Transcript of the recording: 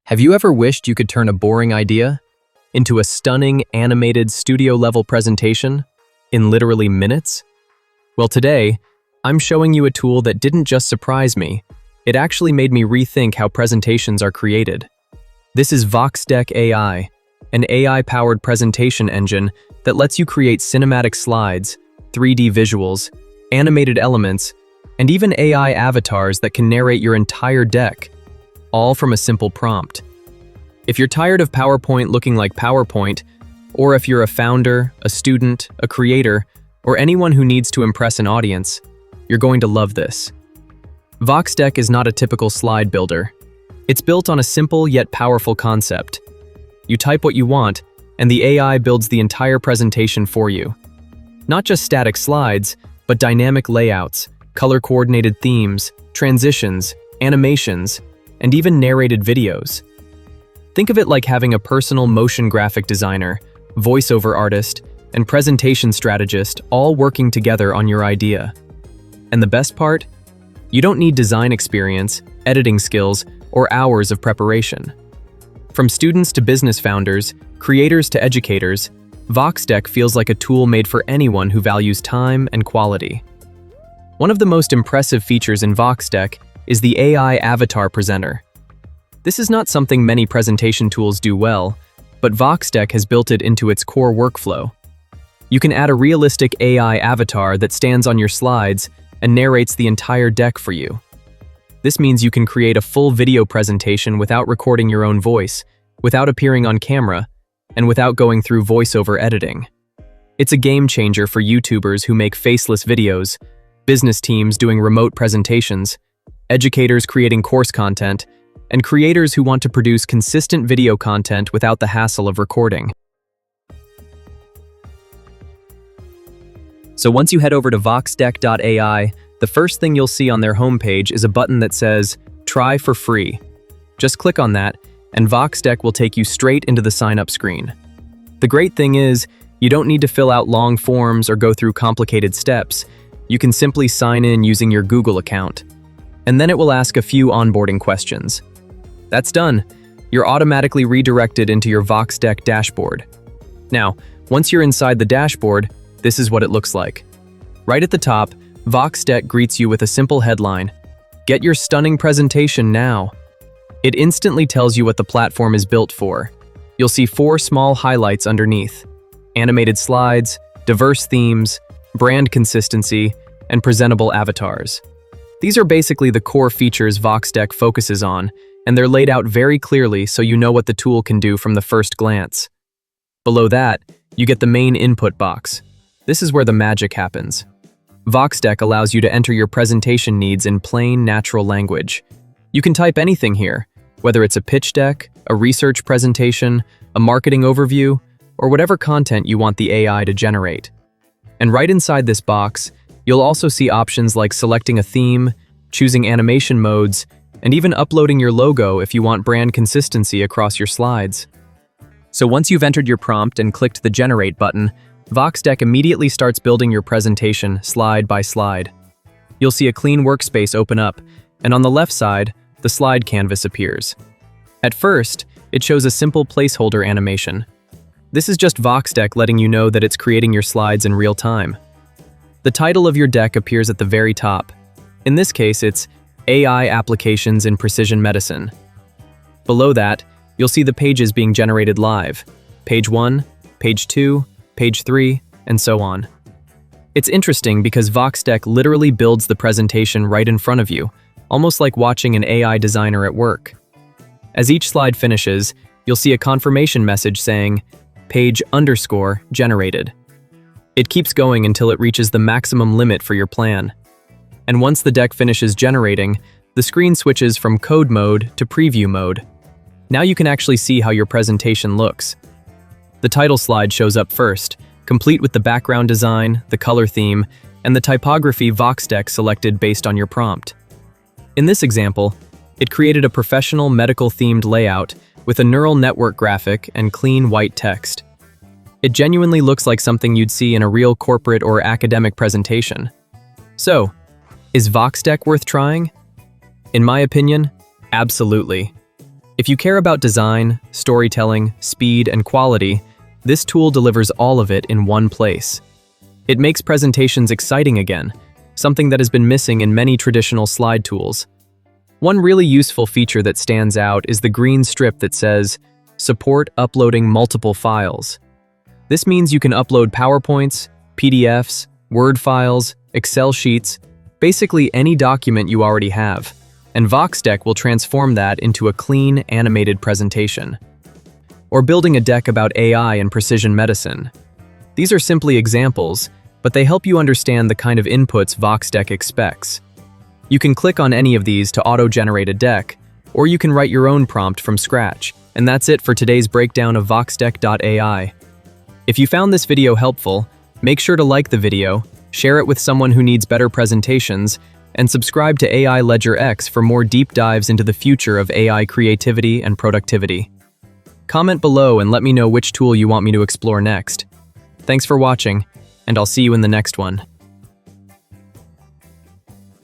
Have you ever wished you could turn a boring idea into a stunning, animated, studio-level presentation in literally minutes? Well, today, I'm showing you a tool that didn't just surprise me, it actually made me rethink how presentations are created. This is VoxDeck AI, an AI-powered presentation engine that lets you create cinematic slides, 3D visuals, animated elements, and even AI avatars that can narrate your entire deck, all from a simple prompt. If you're tired of PowerPoint looking like PowerPoint, or if you're a founder, a student, a creator, or anyone who needs to impress an audience, you're going to love this. VoxDeck is not a typical slide builder. It's built on a simple yet powerful concept. You type what you want, and the AI builds the entire presentation for you. Not just static slides, but dynamic layouts, color-coordinated themes, transitions, animations, and even narrated videos. Think of it like having a personal motion graphic designer, voiceover artist, and presentation strategist all working together on your idea. And the best part? You don't need design experience, editing skills, or hours of preparation. From students to business founders, creators to educators, VoxDeck feels like a tool made for anyone who values time and quality. One of the most impressive features in VoxDeck is the AI Avatar Presenter. This is not something many presentation tools do well, but VoxDeck has built it into its core workflow. You can add a realistic AI avatar that stands on your slides and narrates the entire deck for you. This means you can create a full video presentation without recording your own voice, without appearing on camera, and without going through voiceover editing. It's a game changer for YouTubers who make faceless videos, business teams doing remote presentations, educators creating course content, and creators who want to produce consistent video content without the hassle of recording. So once you head over to VoxDeck.ai, the first thing you'll see on their homepage is a button that says, Try for free. Just click on that, and VoxDeck will take you straight into the sign-up screen. The great thing is, you don't need to fill out long forms or go through complicated steps. You can simply sign in using your Google account. And then it will ask a few onboarding questions. That's done. You're automatically redirected into your VoxDeck dashboard. Now, once you're inside the dashboard, this is what it looks like. Right at the top, VoxDeck greets you with a simple headline, Get your stunning presentation now. It instantly tells you what the platform is built for. You'll see 4 small highlights underneath: animated slides, diverse themes, brand consistency, and presentable avatars. These are basically the core features VoxDeck focuses on, and they're laid out very clearly so you know what the tool can do from the first glance. Below that, you get the main input box. This is where the magic happens. VoxDeck allows you to enter your presentation needs in plain, natural language. You can type anything here, whether it's a pitch deck, a research presentation, a marketing overview, or whatever content you want the AI to generate. And right inside this box, you'll also see options like selecting a theme, choosing animation modes, and even uploading your logo if you want brand consistency across your slides. So once you've entered your prompt and clicked the Generate button, VoxDeck immediately starts building your presentation slide by slide. You'll see a clean workspace open up, and on the left side, the slide canvas appears. At first, it shows a simple placeholder animation. This is just VoxDeck letting you know that it's creating your slides in real time. The title of your deck appears at the very top. In this case, it's AI Applications in Precision Medicine. Below that, you'll see the pages being generated live. Page 1, Page 2, Page 3, and so on. It's interesting because VoxDeck literally builds the presentation right in front of you, almost like watching an AI designer at work. As each slide finishes, you'll see a confirmation message saying, Page_generated. It keeps going until it reaches the maximum limit for your plan. And once the deck finishes generating, the screen switches from code mode to preview mode. Now you can actually see how your presentation looks. The title slide shows up first, complete with the background design, the color theme, and the typography VoxDeck selected based on your prompt. In this example, it created a professional medical-themed layout with a neural network graphic and clean white text. It genuinely looks like something you'd see in a real corporate or academic presentation. So, is VoxDeck worth trying? In my opinion, absolutely. If you care about design, storytelling, speed, and quality, this tool delivers all of it in one place. It makes presentations exciting again, something that has been missing in many traditional slide tools. One really useful feature that stands out is the green strip that says, "Support uploading multiple files." This means you can upload PowerPoints, PDFs, Word files, Excel sheets, basically any document you already have, and VoxDeck will transform that into a clean, animated presentation. Or building a deck about AI and precision medicine. These are simply examples, but they help you understand the kind of inputs VoxDeck expects. You can click on any of these to auto-generate a deck, or you can write your own prompt from scratch. And that's it for today's breakdown of VoxDeck AI. If you found this video helpful, make sure to like the video, share it with someone who needs better presentations, and subscribe to AI LedgerX for more deep dives into the future of AI creativity and productivity. Comment below and let me know which tool you want me to explore next. Thanks for watching, and I'll see you in the next one.